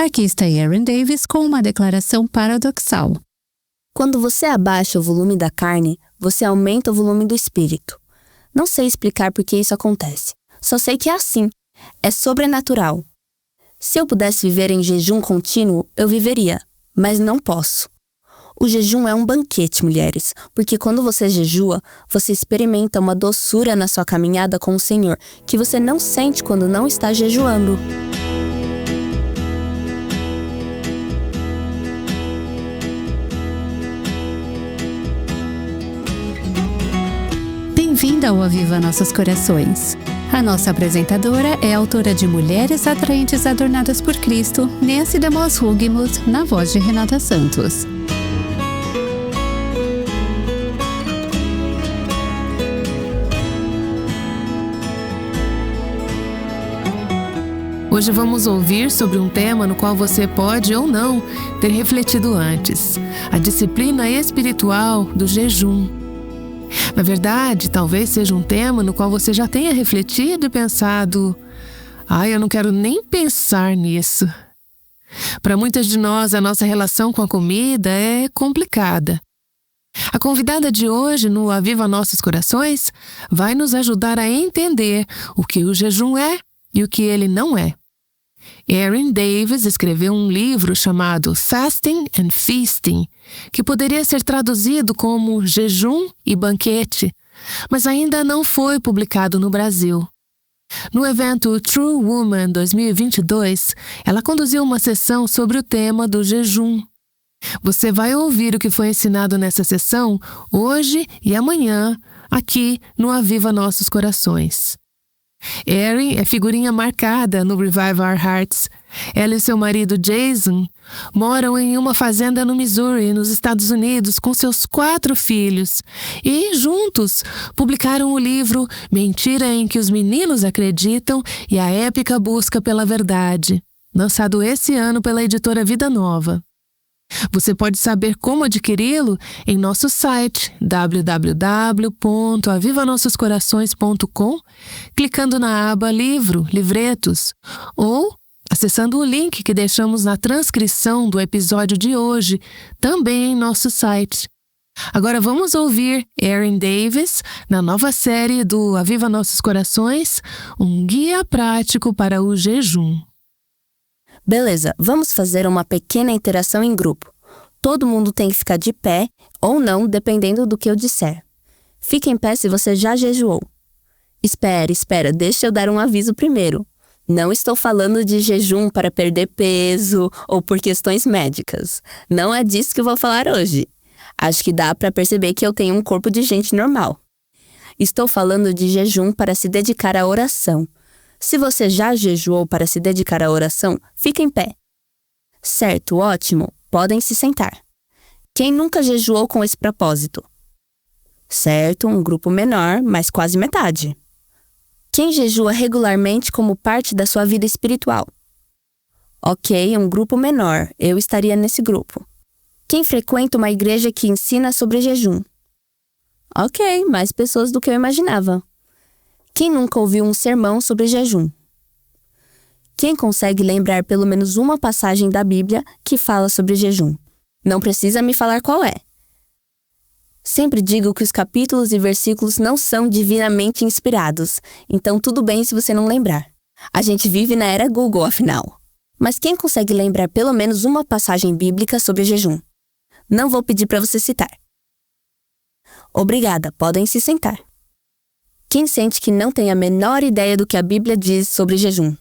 Aqui está Erin Davis com uma declaração paradoxal. Quando você abaixa o volume da carne, você aumenta o volume do espírito. Não sei explicar por que isso acontece. Só sei que é assim. É sobrenatural. Se eu pudesse viver em jejum contínuo, eu viveria, mas não posso. O jejum é um banquete, mulheres, porque quando você jejua, você experimenta uma doçura na sua caminhada com o Senhor, que você não sente quando não está jejuando. Bem-vinda ao Aviva Nossos Corações. A nossa apresentadora é a autora de Mulheres Atraentes Adornadas por Cristo, Nancy DeMoss Hugmuth, na voz de Renata Santos. Hoje vamos ouvir sobre um tema no qual você pode ou não ter refletido antes: a disciplina espiritual do jejum. Na verdade, talvez seja um tema no qual você já tenha refletido e pensado: eu não quero nem pensar nisso. Para muitas de nós, a nossa relação com a comida é complicada. A convidada de hoje no Aviva Nossos Corações vai nos ajudar a entender o que o jejum é e o que ele não é. Erin Davis escreveu um livro chamado Fasting and Feasting, que poderia ser traduzido como Jejum e Banquete, mas ainda não foi publicado no Brasil. No evento True Woman 2022, ela conduziu uma sessão sobre o tema do jejum. Você vai ouvir o que foi ensinado nessa sessão hoje e amanhã, aqui no Aviva Nossos Corações. Erin é figurinha marcada no Revive Our Hearts. Ela e seu marido Jason moram em uma fazenda no Missouri, nos Estados Unidos, com seus 4 filhos. E, juntos, publicaram o livro Mentira em que os Meninos Acreditam e a Épica Busca pela Verdade, lançado esse ano pela editora Vida Nova. Você pode saber como adquiri-lo em nosso site www.avivanossoscorações.com, clicando na aba Livro, Livretos, ou acessando o link que deixamos na transcrição do episódio de hoje, também em nosso site. Agora vamos ouvir Erin Davis na nova série do Aviva Nossos Corações, um guia prático para o jejum. Beleza, vamos fazer uma pequena interação em grupo. Todo mundo tem que ficar de pé ou não, dependendo do que eu disser. Fique em pé se você já jejuou. Espera, deixa eu dar um aviso primeiro. Não estou falando de jejum para perder peso ou por questões médicas. Não é disso que eu vou falar hoje. Acho que dá para perceber que eu tenho um corpo de gente normal. Estou falando de jejum para se dedicar à oração. Se você já jejuou para se dedicar à oração, fique em pé. Certo, ótimo. Podem se sentar. Quem nunca jejuou com esse propósito? Certo, um grupo menor, mas quase metade. Quem jejua regularmente como parte da sua vida espiritual? Ok, um grupo menor. Eu estaria nesse grupo. Quem frequenta uma igreja que ensina sobre jejum? Ok, mais pessoas do que eu imaginava. Quem nunca ouviu um sermão sobre jejum? Quem consegue lembrar pelo menos uma passagem da Bíblia que fala sobre jejum? Não precisa me falar qual é. Sempre digo que os capítulos e versículos não são divinamente inspirados, então tudo bem se você não lembrar. A gente vive na era Google, afinal. Mas quem consegue lembrar pelo menos uma passagem bíblica sobre jejum? Não vou pedir para você citar. Obrigada, podem se sentar. Quem sente que não tem a menor ideia do que a Bíblia diz sobre jejum?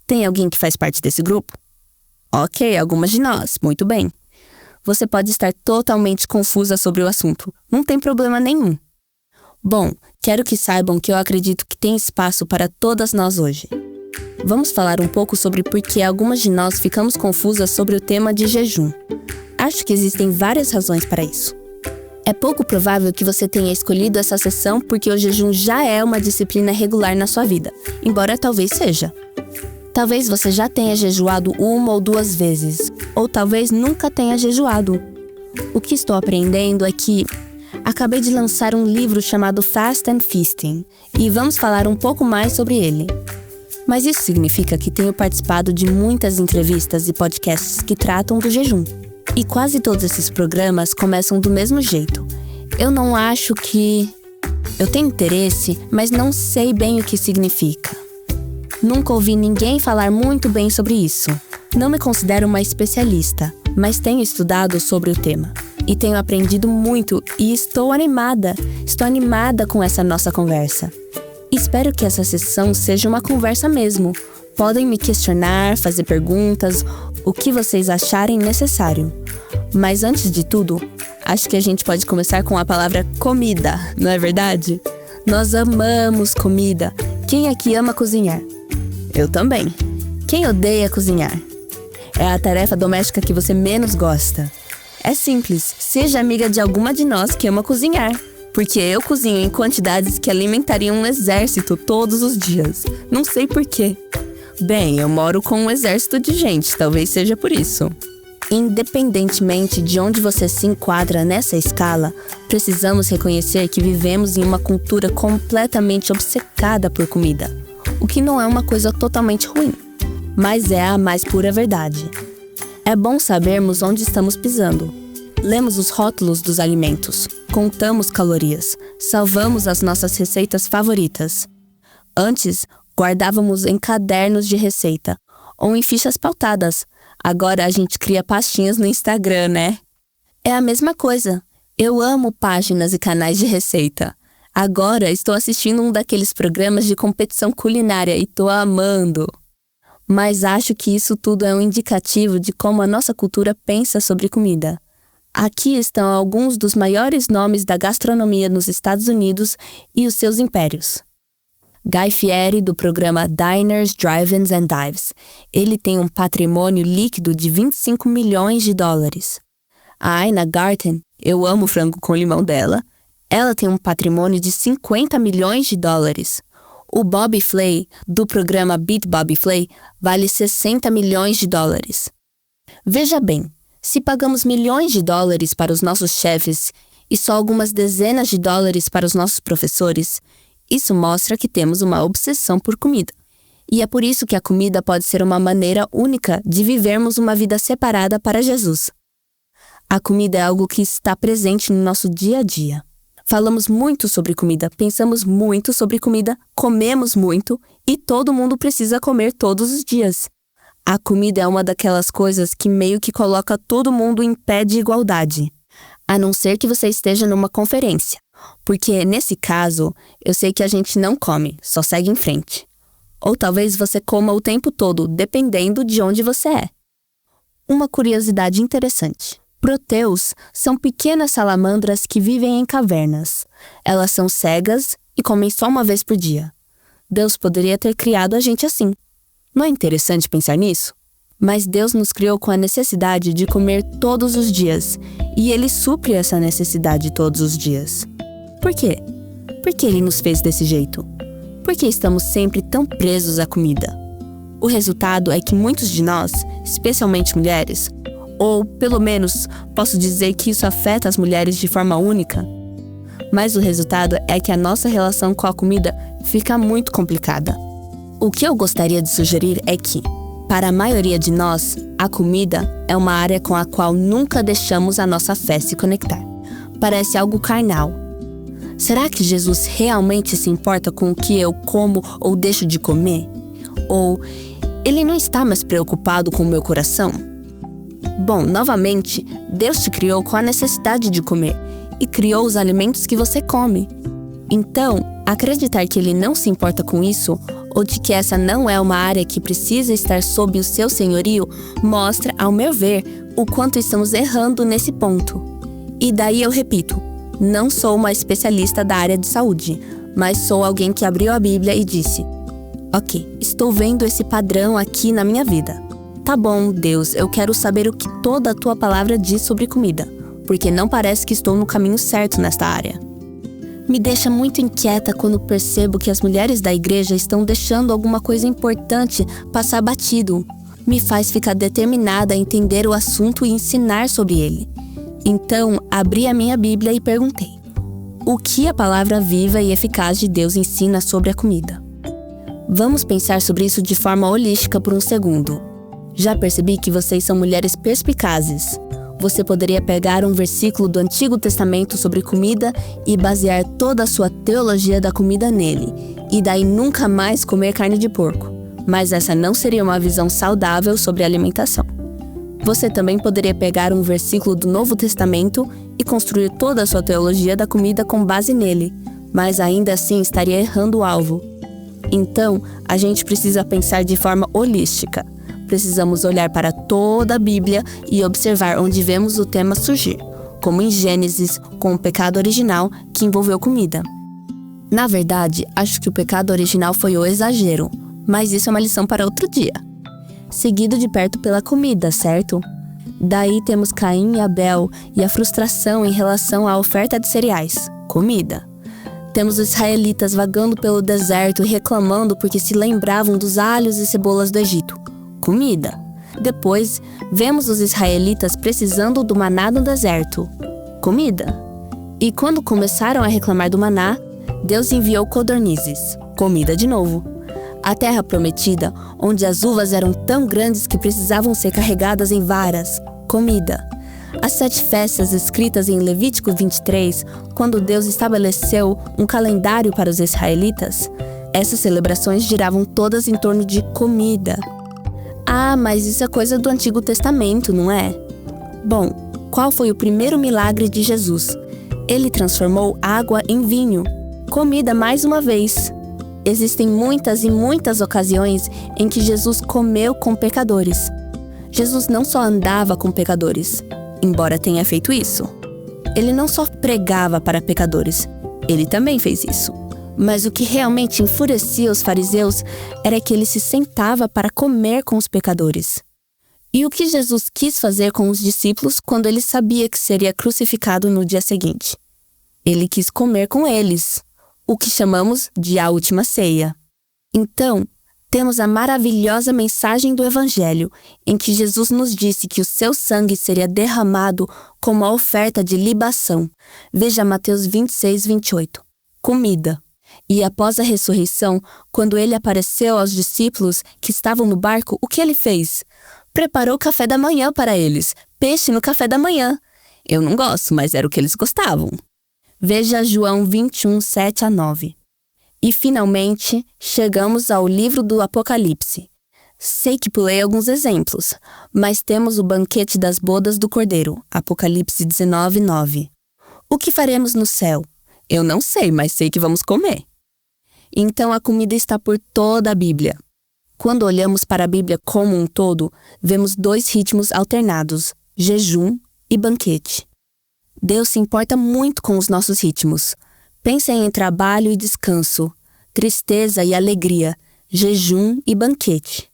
Tem alguém que faz parte desse grupo? Ok, algumas de nós, muito bem. Você pode estar totalmente confusa sobre o assunto, não tem problema nenhum. Bom, quero que saibam que eu acredito que tem espaço para todas nós hoje. Vamos falar um pouco sobre por que algumas de nós ficamos confusas sobre o tema de jejum. Acho que existem várias razões para isso. É pouco provável que você tenha escolhido essa sessão porque o jejum já é uma disciplina regular na sua vida, embora talvez seja. Talvez você já tenha jejuado 1 ou 2 vezes, ou talvez nunca tenha jejuado. O que estou aprendendo é que acabei de lançar um livro chamado Fast and Feasting, e vamos falar um pouco mais sobre ele. Mas isso significa que tenho participado de muitas entrevistas e podcasts que tratam do jejum. E quase todos esses programas começam do mesmo jeito. Eu não acho que... Eu tenho interesse, mas não sei bem o que significa. Nunca ouvi ninguém falar muito bem sobre isso. Não me considero uma especialista, mas tenho estudado sobre o tema. E tenho aprendido muito e estou animada. Estou animada com essa nossa conversa. Espero que essa sessão seja uma conversa mesmo. Podem me questionar, fazer perguntas, o que vocês acharem necessário. Mas antes de tudo, acho que a gente pode começar com a palavra comida, não é verdade? Nós amamos comida. Quem aqui ama cozinhar? Eu também. Quem odeia cozinhar? É a tarefa doméstica que você menos gosta. É simples, seja amiga de alguma de nós que ama cozinhar. Porque eu cozinho em quantidades que alimentariam um exército todos os dias. Não sei por quê. Bem, eu moro com um exército de gente, talvez seja por isso. Independentemente de onde você se enquadra nessa escala, precisamos reconhecer que vivemos em uma cultura completamente obcecada por comida. O que não é uma coisa totalmente ruim, mas é a mais pura verdade. É bom sabermos onde estamos pisando. Lemos os rótulos dos alimentos, contamos calorias, salvamos as nossas receitas favoritas. Antes, guardávamos em cadernos de receita ou em fichas pautadas. Agora a gente cria pastinhas no Instagram, né? É a mesma coisa. Eu amo páginas e canais de receita. Agora estou assistindo um daqueles programas de competição culinária e tô amando. Mas acho que isso tudo é um indicativo de como a nossa cultura pensa sobre comida. Aqui estão alguns dos maiores nomes da gastronomia nos Estados Unidos e os seus impérios. Guy Fieri, do programa Diners, Drive-Ins and Dives. Ele tem um patrimônio líquido de 25 milhões de dólares. A Ina Garten, eu amo o frango com limão dela, ela tem um patrimônio de 50 milhões de dólares. O Bobby Flay, do programa Beat Bobby Flay, vale 60 milhões de dólares. Veja bem, se pagamos milhões de dólares para os nossos chefes e só algumas dezenas de dólares para os nossos professores, isso mostra que temos uma obsessão por comida. E é por isso que a comida pode ser uma maneira única de vivermos uma vida separada para Jesus. A comida é algo que está presente no nosso dia a dia. Falamos muito sobre comida, pensamos muito sobre comida, comemos muito e todo mundo precisa comer todos os dias. A comida é uma daquelas coisas que meio que coloca todo mundo em pé de igualdade. A não ser que você esteja numa conferência. Porque, nesse caso, eu sei que a gente não come, só segue em frente. Ou talvez você coma o tempo todo, dependendo de onde você é. Uma curiosidade interessante. Proteus são pequenas salamandras que vivem em cavernas. Elas são cegas e comem só uma vez por dia. Deus poderia ter criado a gente assim. Não é interessante pensar nisso? Mas Deus nos criou com a necessidade de comer todos os dias, e Ele supre essa necessidade todos os dias. Por quê? Por que Ele nos fez desse jeito? Por que estamos sempre tão presos à comida? O resultado é que muitos de nós, especialmente mulheres, ou pelo menos posso dizer que isso afeta as mulheres de forma única, mas o resultado é que a nossa relação com a comida fica muito complicada. O que eu gostaria de sugerir é que, para a maioria de nós, a comida é uma área com a qual nunca deixamos a nossa fé se conectar. Parece algo carnal. Será que Jesus realmente se importa com o que eu como ou deixo de comer? Ou Ele não está mais preocupado com o meu coração? Bom, novamente, Deus te criou com a necessidade de comer e criou os alimentos que você come. Então, acreditar que Ele não se importa com isso, ou de que essa não é uma área que precisa estar sob o seu senhorio, mostra, ao meu ver, o quanto estamos errando nesse ponto. E daí eu repito, não sou uma especialista da área de saúde, mas sou alguém que abriu a Bíblia e disse: ok, estou vendo esse padrão aqui na minha vida. Tá bom, Deus, eu quero saber o que toda a tua palavra diz sobre comida, porque não parece que estou no caminho certo nesta área. Me deixa muito inquieta quando percebo que as mulheres da igreja estão deixando alguma coisa importante passar batido. Me faz ficar determinada a entender o assunto e ensinar sobre ele. Então, abri a minha Bíblia e perguntei: o que a palavra viva e eficaz de Deus ensina sobre a comida? Vamos pensar sobre isso de forma holística por um segundo. Já percebi que vocês são mulheres perspicazes. Você poderia pegar um versículo do Antigo Testamento sobre comida e basear toda a sua teologia da comida nele, e daí nunca mais comer carne de porco. Mas essa não seria uma visão saudável sobre alimentação. Você também poderia pegar um versículo do Novo Testamento e construir toda a sua teologia da comida com base nele, mas ainda assim estaria errando o alvo. Então, a gente precisa pensar de forma holística. Precisamos olhar para toda a Bíblia e observar onde vemos o tema surgir, como em Gênesis, com o pecado original que envolveu comida. Na verdade, acho que o pecado original foi o exagero, mas isso é uma lição para outro dia. Seguido de perto pela comida, certo? Daí temos Caim e Abel e a frustração em relação à oferta de cereais, comida. Temos os israelitas vagando pelo deserto e reclamando porque se lembravam dos alhos e cebolas do Egito, comida. Depois, vemos os israelitas precisando do maná no deserto, comida. E quando começaram a reclamar do maná, Deus enviou codornizes, comida de novo. A terra prometida, onde as uvas eram tão grandes que precisavam ser carregadas em varas, comida. As 7 festas escritas em Levítico 23, quando Deus estabeleceu um calendário para os israelitas, essas celebrações giravam todas em torno de comida. Ah, mas isso é coisa do Antigo Testamento, não é? Bom, qual foi o primeiro milagre de Jesus? Ele transformou água em vinho. Comida mais uma vez. Existem muitas e muitas ocasiões em que Jesus comeu com pecadores. Jesus não só andava com pecadores, embora tenha feito isso. Ele não só pregava para pecadores, ele também fez isso. Mas o que realmente enfurecia os fariseus era que ele se sentava para comer com os pecadores. E o que Jesus quis fazer com os discípulos quando ele sabia que seria crucificado no dia seguinte? Ele quis comer com eles, o que chamamos de a última ceia. Então, temos a maravilhosa mensagem do Evangelho, em que Jesus nos disse que o seu sangue seria derramado como a oferta de libação. Veja Mateus 26, 28. Comida. E após a ressurreição, quando ele apareceu aos discípulos que estavam no barco, o que ele fez? Preparou o café da manhã para eles. Peixe no café da manhã. Eu não gosto, mas era o que eles gostavam. Veja João 21, 7-9. E finalmente, chegamos ao livro do Apocalipse. Sei que pulei alguns exemplos, mas temos o banquete das bodas do Cordeiro, Apocalipse 19, 9. O que faremos no céu? Eu não sei, mas sei que vamos comer. Então a comida está por toda a Bíblia. Quando olhamos para a Bíblia como um todo, vemos 2 ritmos alternados, jejum e banquete. Deus se importa muito com os nossos ritmos. Pensem em trabalho e descanso, tristeza e alegria, jejum e banquete.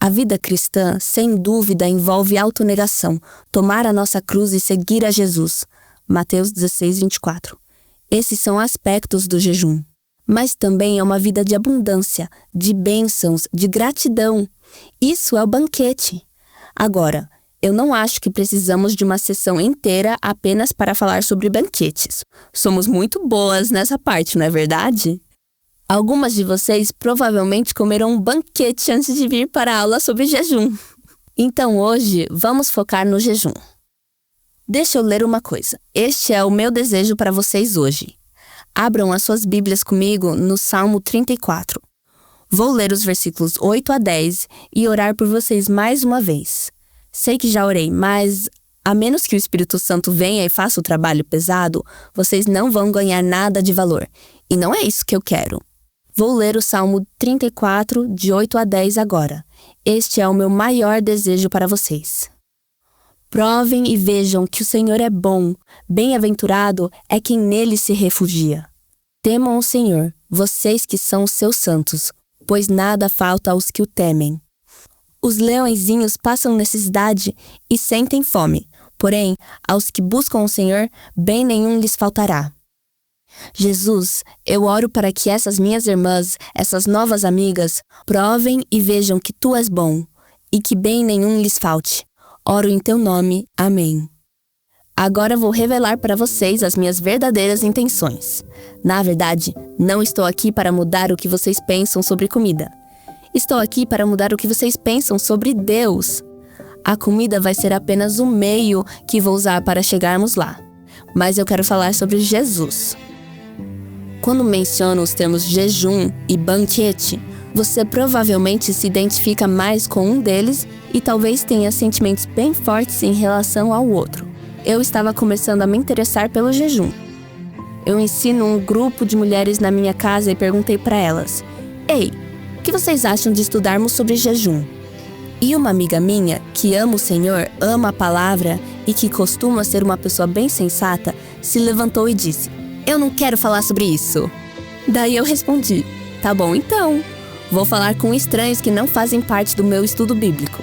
A vida cristã, sem dúvida, envolve autonegação, tomar a nossa cruz e seguir a Jesus. Mateus 16, 24. Esses são aspectos do jejum. Mas também é uma vida de abundância, de bênçãos, de gratidão. Isso é o banquete. Agora, eu não acho que precisamos de uma sessão inteira apenas para falar sobre banquetes. Somos muito boas nessa parte, não é verdade? Algumas de vocês provavelmente comeram um banquete antes de vir para a aula sobre jejum. Então hoje, vamos focar no jejum. Deixa eu ler uma coisa. Este é o meu desejo para vocês hoje. Abram as suas Bíblias comigo no Salmo 34. Vou ler os versículos 8 a 10 e orar por vocês mais uma vez. Sei que já orei, mas a menos que o Espírito Santo venha e faça o trabalho pesado, vocês não vão ganhar nada de valor. E não é isso que eu quero. Vou ler o Salmo 34, de 8 a 10 agora. Este é o meu maior desejo para vocês. Provem e vejam que o Senhor é bom, bem-aventurado é quem nele se refugia. Temam o Senhor, vocês que são os seus santos, pois nada falta aos que o temem. Os leõezinhos passam necessidade e sentem fome, porém, aos que buscam o Senhor, bem nenhum lhes faltará. Jesus, eu oro para que essas minhas irmãs, essas novas amigas, provem e vejam que tu és bom, e que bem nenhum lhes falte. Oro em teu nome. Amém. Agora vou revelar para vocês as minhas verdadeiras intenções. Na verdade, não estou aqui para mudar o que vocês pensam sobre comida. Estou aqui para mudar o que vocês pensam sobre Deus. A comida vai ser apenas o meio que vou usar para chegarmos lá. Mas eu quero falar sobre Jesus. Quando menciono os termos jejum e banquete, você provavelmente se identifica mais com um deles e talvez tenha sentimentos bem fortes em relação ao outro. Eu estava começando a me interessar pelo jejum. Eu ensino um grupo de mulheres na minha casa e perguntei para elas: Ei, o que vocês acham de estudarmos sobre jejum? E uma amiga minha, que ama o Senhor, ama a palavra e que costuma ser uma pessoa bem sensata, se levantou e disse: Eu não quero falar sobre isso. Daí eu respondi: Tá bom então, vou falar com estranhos que não fazem parte do meu estudo bíblico.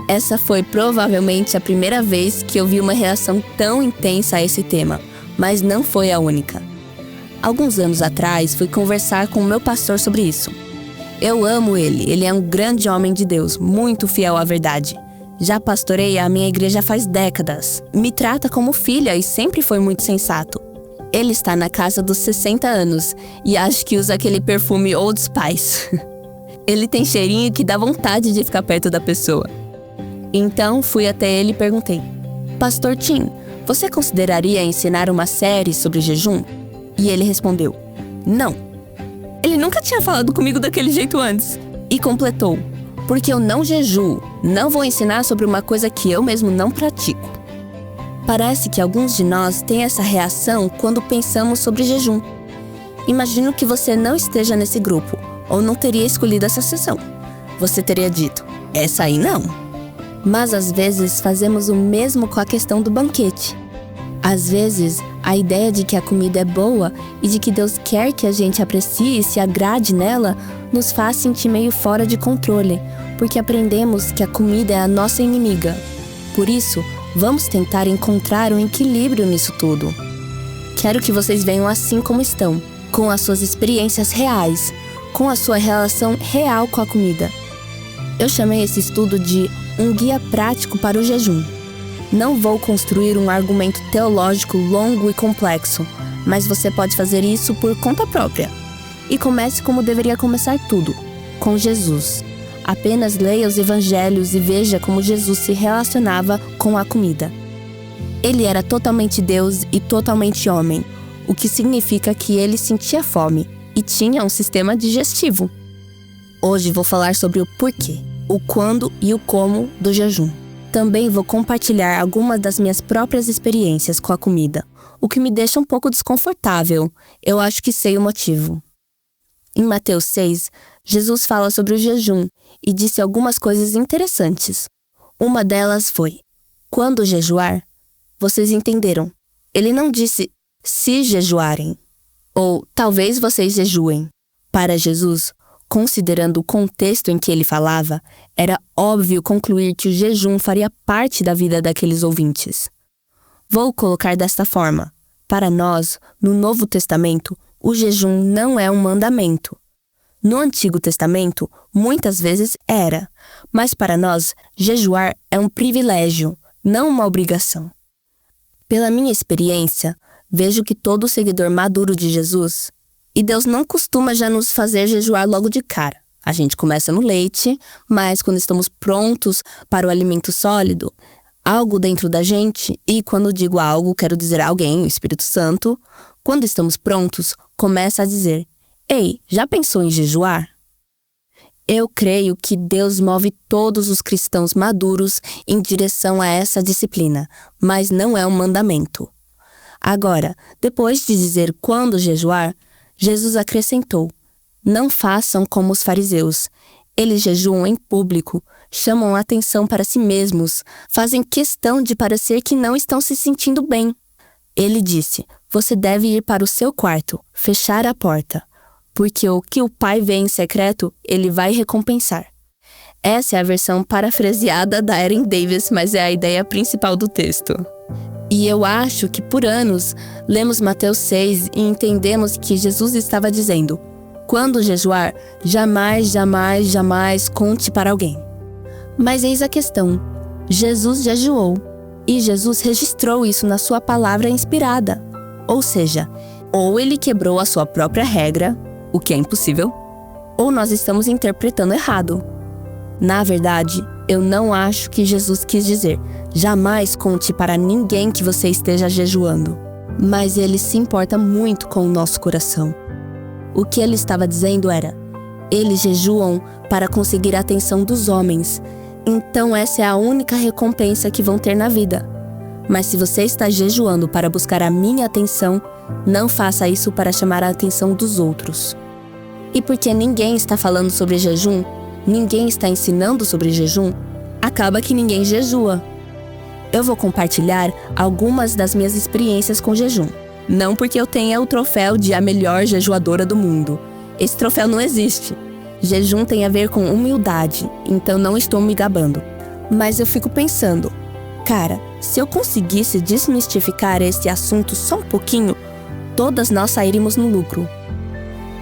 Essa foi provavelmente a primeira vez que eu vi uma reação tão intensa a esse tema, mas não foi a única. Alguns anos atrás, fui conversar com o meu pastor sobre isso. Eu amo ele é um grande homem de Deus, muito fiel à verdade. Já pastorei a minha igreja faz décadas. Me trata como filha e sempre foi muito sensato. Ele está na casa dos 60 anos e acho que usa aquele perfume Old Spice. Ele tem cheirinho que dá vontade de ficar perto da pessoa. Então fui até ele e perguntei: Pastor Tim, você consideraria ensinar uma série sobre jejum? E ele respondeu: Não. Ele nunca tinha falado comigo daquele jeito antes. E completou: Porque eu não jejuo, não vou ensinar sobre uma coisa que eu mesmo não pratico. Parece que alguns de nós têm essa reação quando pensamos sobre jejum. Imagino que você não esteja nesse grupo, ou não teria escolhido essa sessão. Você teria dito: Essa aí não. Mas às vezes fazemos o mesmo com a questão do banquete. Às vezes, a ideia de que a comida é boa e de que Deus quer que a gente aprecie e se agrade nela nos faz sentir meio fora de controle, porque aprendemos que a comida é a nossa inimiga. Por isso, vamos tentar encontrar um equilíbrio nisso tudo. Quero que vocês venham assim como estão, com as suas experiências reais, com a sua relação real com a comida. Eu chamei esse estudo de um guia prático para o jejum. Não vou construir um argumento teológico longo e complexo, mas você pode fazer isso por conta própria. E comece como deveria começar tudo, com Jesus. Apenas leia os evangelhos e veja como Jesus se relacionava com a comida. Ele era totalmente Deus e totalmente homem, o que significa que ele sentia fome e tinha um sistema digestivo. Hoje vou falar sobre o porquê, o quando e o como do jejum. Também vou compartilhar algumas das minhas próprias experiências com a comida, o que me deixa um pouco desconfortável. Eu acho que sei o motivo. Em Mateus 6, Jesus fala sobre o jejum e disse algumas coisas interessantes. Uma delas foi: quando jejuar, vocês entenderam. Ele não disse se jejuarem, ou talvez vocês jejuem. Para Jesus, considerando o contexto em que ele falava, era óbvio concluir que o jejum faria parte da vida daqueles ouvintes. Vou colocar desta forma: para nós, no Novo Testamento, o jejum não é um mandamento. No Antigo Testamento, muitas vezes era, mas para nós, jejuar é um privilégio, não uma obrigação. Pela minha experiência, vejo que todo seguidor maduro de Jesus, e Deus não costuma já nos fazer jejuar logo de cara. A gente começa no leite, mas quando estamos prontos para o alimento sólido, algo dentro da gente, e quando digo algo, quero dizer alguém, o Espírito Santo, quando estamos prontos, começa a dizer: Ei, já pensou em jejuar? Eu creio que Deus move todos os cristãos maduros em direção a essa disciplina, mas não é um mandamento. Agora, depois de dizer quando jejuar, Jesus acrescentou: Não façam como os fariseus. Eles jejuam em público, chamam a atenção para si mesmos, fazem questão de parecer que não estão se sentindo bem. Ele disse: Você deve ir para o seu quarto, fechar a porta, porque o que o Pai vê em secreto, ele vai recompensar. Essa é a versão parafraseada da Erin Davis, mas é a ideia principal do texto. E eu acho que por anos lemos Mateus 6 e entendemos que Jesus estava dizendo: quando jejuar, jamais, jamais, jamais conte para alguém. Mas eis a questão: Jesus jejuou. E Jesus registrou isso na sua palavra inspirada. Ou seja, ou ele quebrou a sua própria regra, o que é impossível, ou nós estamos interpretando errado. Na verdade, eu não acho que Jesus quis dizer: jamais conte para ninguém que você esteja jejuando. Mas ele se importa muito com o nosso coração. O que ele estava dizendo era: eles jejuam para conseguir a atenção dos homens, então essa é a única recompensa que vão ter na vida. Mas se você está jejuando para buscar a minha atenção, não faça isso para chamar a atenção dos outros. E porque ninguém está falando sobre jejum, ninguém está ensinando sobre jejum, acaba que ninguém jejua. Eu vou compartilhar algumas das minhas experiências com jejum. Não porque eu tenha o troféu de a melhor jejuadora do mundo. Esse troféu não existe. Jejum tem a ver com humildade, então não estou me gabando. Mas eu fico pensando, cara, se eu conseguisse desmistificar esse assunto só um pouquinho, todas nós sairíamos no lucro.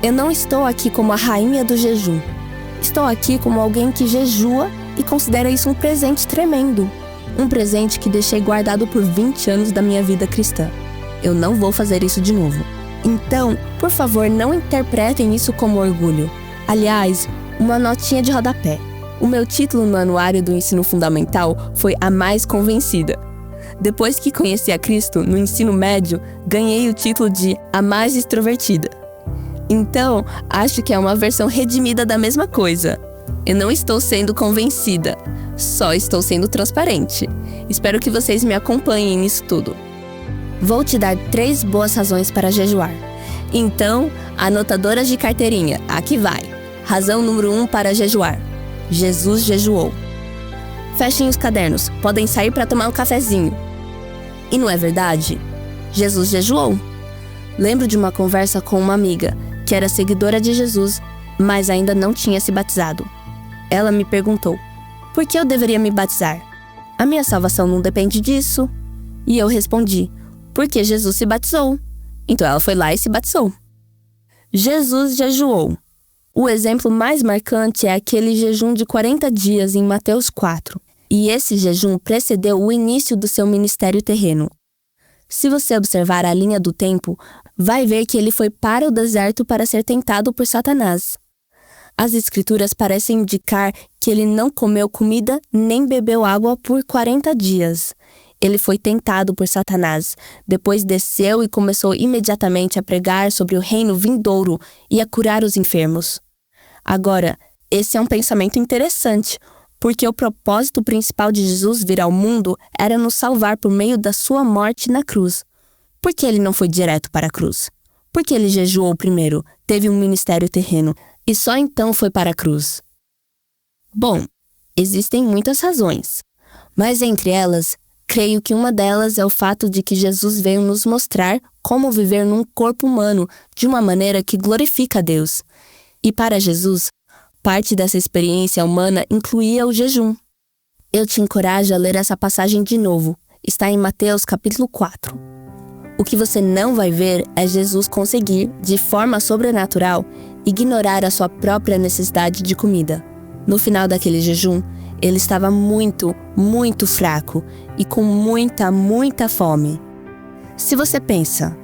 Eu não estou aqui como a rainha do jejum. Estou aqui como alguém que jejua e considera isso um presente tremendo. Um presente que deixei guardado por 20 anos da minha vida cristã. Eu não vou fazer isso de novo. Então, por favor, não interpretem isso como orgulho. Aliás, uma notinha de rodapé. O meu título no anuário do ensino fundamental foi a mais convencida. Depois que conheci a Cristo, no ensino médio, ganhei o título de a mais extrovertida. Então, acho que é uma versão redimida da mesma coisa. Eu não estou sendo convencida, só estou sendo transparente. Espero que vocês me acompanhem nisso tudo. Vou te dar 3 boas razões para jejuar. Então, anotadoras de carteirinha, aqui vai. Razão número 1 para jejuar: Jesus jejuou. Fechem os cadernos, podem sair para tomar um cafezinho. E não é verdade? Jesus jejuou. Lembro de uma conversa com uma amiga, que era seguidora de Jesus, mas ainda não tinha se batizado. Ela me perguntou: por que eu deveria me batizar? A minha salvação não depende disso. E eu respondi: porque Jesus se batizou. Então ela foi lá e se batizou. Jesus jejuou. O exemplo mais marcante é aquele jejum de 40 dias em Mateus 4. E esse jejum precedeu o início do seu ministério terreno. Se você observar a linha do tempo, vai ver que ele foi para o deserto para ser tentado por Satanás. As escrituras parecem indicar que ele não comeu comida nem bebeu água por 40 dias. Ele foi tentado por Satanás, depois desceu e começou imediatamente a pregar sobre o reino vindouro e a curar os enfermos. Agora, esse é um pensamento interessante, porque o propósito principal de Jesus vir ao mundo era nos salvar por meio da sua morte na cruz. Por que ele não foi direto para a cruz? Porque ele jejuou primeiro, teve um ministério terreno, e só então foi para a cruz. Bom, existem muitas razões, mas entre elas, creio que uma delas é o fato de que Jesus veio nos mostrar como viver num corpo humano de uma maneira que glorifica a Deus. E para Jesus, parte dessa experiência humana incluía o jejum. Eu te encorajo a ler essa passagem de novo. Está em Mateus capítulo 4. O que você não vai ver é Jesus conseguir, de forma sobrenatural, ignorar a sua própria necessidade de comida. No final daquele jejum, ele estava muito, muito fraco e com muita fome. Se você pensa,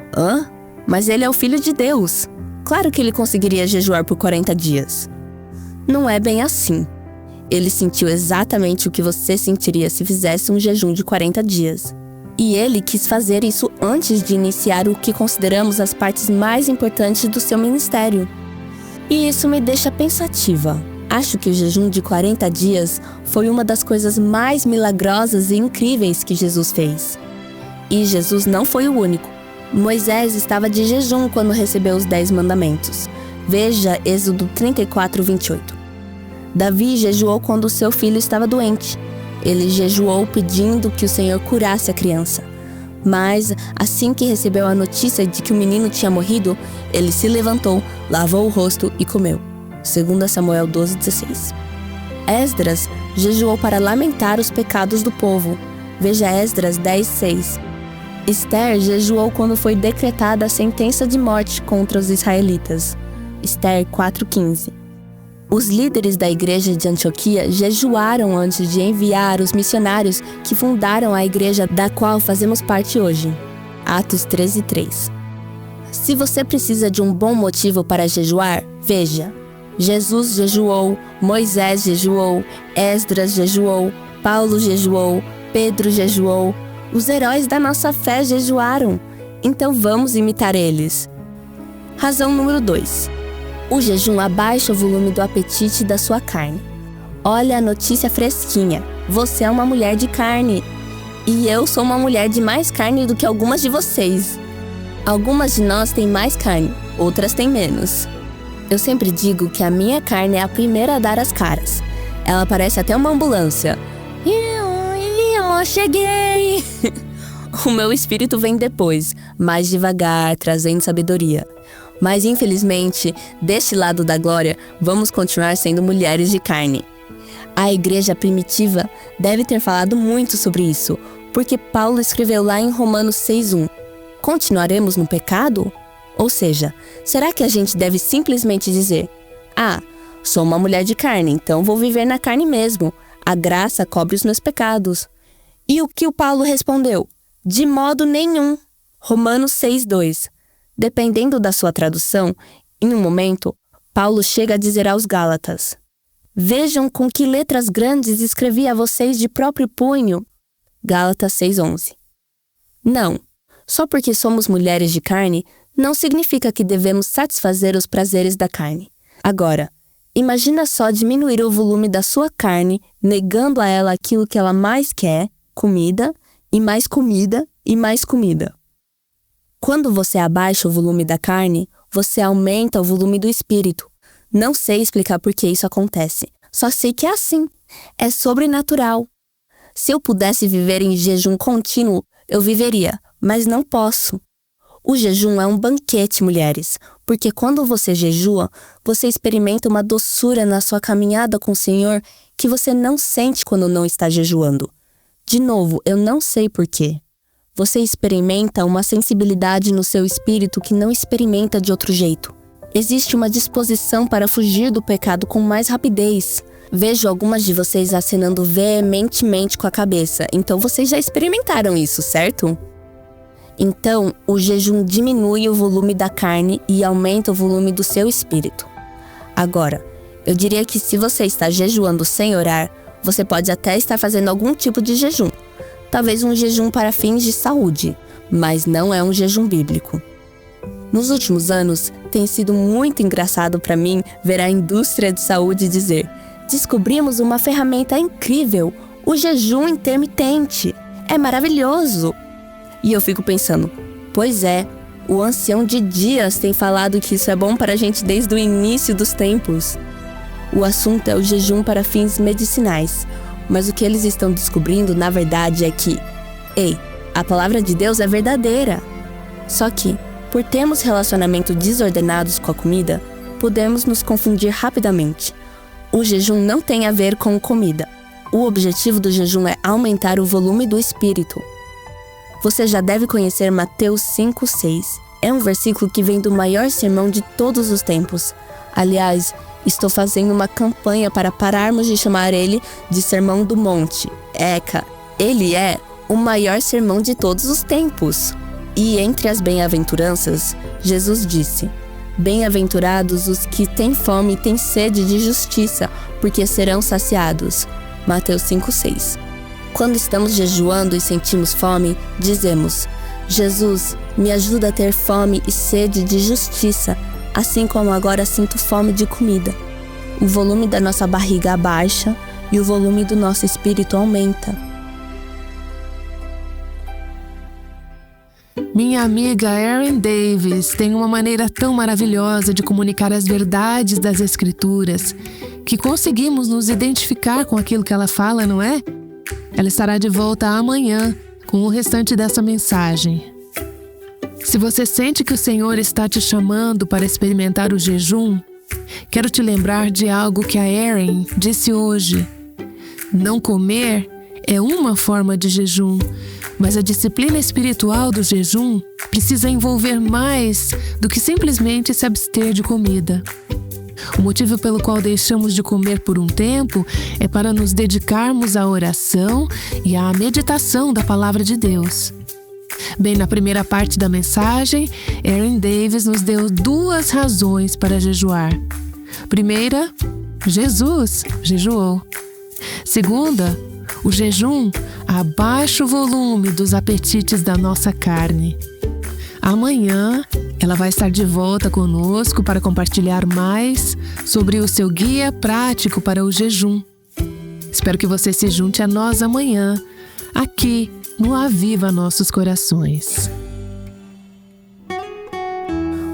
mas ele é o Filho de Deus. Claro que ele conseguiria jejuar por 40 dias. Não é bem assim. Ele sentiu exatamente o que você sentiria se fizesse um jejum de 40 dias. E ele quis fazer isso antes de iniciar o que consideramos as partes mais importantes do seu ministério. E isso me deixa pensativa. Acho que o jejum de 40 dias foi uma das coisas mais milagrosas e incríveis que Jesus fez. E Jesus não foi o único. Moisés estava de jejum quando recebeu os 10 mandamentos. Veja Êxodo 34, 28. Davi jejuou quando seu filho estava doente. Ele jejuou pedindo que o Senhor curasse a criança. Mas, assim que recebeu a notícia de que o menino tinha morrido, ele se levantou, lavou o rosto e comeu. 2 Samuel 12:16. Esdras jejuou para lamentar os pecados do povo. Veja Esdras 10:6. Esther jejuou quando foi decretada a sentença de morte contra os israelitas. Esther 4:15. Os líderes da igreja de Antioquia jejuaram antes de enviar os missionários que fundaram a igreja da qual fazemos parte hoje. Atos 13:3. Se você precisa de um bom motivo para jejuar, veja. Jesus jejuou, Moisés jejuou, Esdras jejuou, Paulo jejuou, Pedro jejuou. Os heróis da nossa fé jejuaram. Então vamos imitar eles. Razão número 2. O jejum abaixa o volume do apetite da sua carne. Olha a notícia fresquinha. Você é uma mulher de carne. E eu sou uma mulher de mais carne do que algumas de vocês. Algumas de nós têm mais carne, outras têm menos. Eu sempre digo que a minha carne é a primeira a dar as caras. Ela parece até uma ambulância. Eu cheguei! O meu espírito vem depois, mais devagar, trazendo sabedoria. Mas infelizmente, deste lado da glória, vamos continuar sendo mulheres de carne. A igreja primitiva deve ter falado muito sobre isso, porque Paulo escreveu lá em Romanos 6:1. Continuaremos no pecado? Ou seja, será que a gente deve simplesmente dizer: sou uma mulher de carne, então vou viver na carne mesmo. A graça cobre os meus pecados. E o que o Paulo respondeu? De modo nenhum. Romanos 6:2. Dependendo da sua tradução, em um momento, Paulo chega a dizer aos Gálatas: vejam com que letras grandes escrevi a vocês de próprio punho. Gálatas 6:11. Não, só porque somos mulheres de carne, não significa que devemos satisfazer os prazeres da carne. Agora, imagina só diminuir o volume da sua carne, negando a ela aquilo que ela mais quer, comida, e mais comida, e mais comida. Quando você abaixa o volume da carne, você aumenta o volume do espírito. Não sei explicar por que isso acontece, só sei que é assim. É sobrenatural. Se eu pudesse viver em jejum contínuo, eu viveria, mas não posso. O jejum é um banquete, mulheres, porque quando você jejua, você experimenta uma doçura na sua caminhada com o Senhor que você não sente quando não está jejuando. De novo, eu não sei por quê. Você experimenta uma sensibilidade no seu espírito que não experimenta de outro jeito. Existe uma disposição para fugir do pecado com mais rapidez. Vejo algumas de vocês acenando veementemente com a cabeça, então vocês já experimentaram isso, certo? Então, o jejum diminui o volume da carne e aumenta o volume do seu espírito. Agora, eu diria que se você está jejuando sem orar, você pode até estar fazendo algum tipo de jejum. Talvez um jejum para fins de saúde, mas não é um jejum bíblico. Nos últimos anos, tem sido muito engraçado para mim ver a indústria de saúde dizer: descobrimos uma ferramenta incrível, o jejum intermitente. É maravilhoso! E eu fico pensando, pois é, o ancião de Dias tem falado que isso é bom para a gente desde o início dos tempos. O assunto é o jejum para fins medicinais, mas o que eles estão descobrindo, na verdade, é que, a palavra de Deus é verdadeira. Só que, por termos relacionamentos desordenados com a comida, podemos nos confundir rapidamente. O jejum não tem a ver com comida. O objetivo do jejum é aumentar o volume do espírito. Você já deve conhecer Mateus 5:6. É um versículo que vem do maior sermão de todos os tempos. Aliás, estou fazendo uma campanha para pararmos de chamar ele de Sermão do Monte. Ele é o maior sermão de todos os tempos. E entre as bem-aventuranças, Jesus disse: bem-aventurados os que têm fome e têm sede de justiça, porque serão saciados. Mateus 5:6. Quando estamos jejuando e sentimos fome, dizemos: Jesus, me ajuda a ter fome e sede de justiça, assim como agora sinto fome de comida. O volume da nossa barriga abaixa e o volume do nosso espírito aumenta. Minha amiga Erin Davis tem uma maneira tão maravilhosa de comunicar as verdades das Escrituras que conseguimos nos identificar com aquilo que ela fala, não é? Ela estará de volta amanhã com o restante dessa mensagem. Se você sente que o Senhor está te chamando para experimentar o jejum, quero te lembrar de algo que a Erin disse hoje. Não comer é uma forma de jejum, mas a disciplina espiritual do jejum precisa envolver mais do que simplesmente se abster de comida. O motivo pelo qual deixamos de comer por um tempo é para nos dedicarmos à oração e à meditação da Palavra de Deus. Bem, na primeira parte da mensagem, Erin Davis nos deu 2 razões para jejuar. Primeira, Jesus jejuou. Segunda, o jejum abaixa o volume dos apetites da nossa carne. Amanhã, ela vai estar de volta conosco para compartilhar mais sobre o seu guia prático para o jejum. Espero que você se junte a nós amanhã, aqui no Aviva Nossos Corações.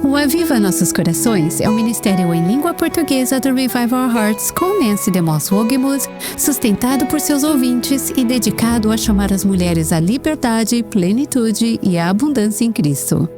O Aviva Nossos Corações é um ministério em língua portuguesa do Revive Our Hearts com Nancy DeMoss Wogemuth, sustentado por seus ouvintes e dedicado a chamar as mulheres à liberdade, plenitude e à abundância em Cristo.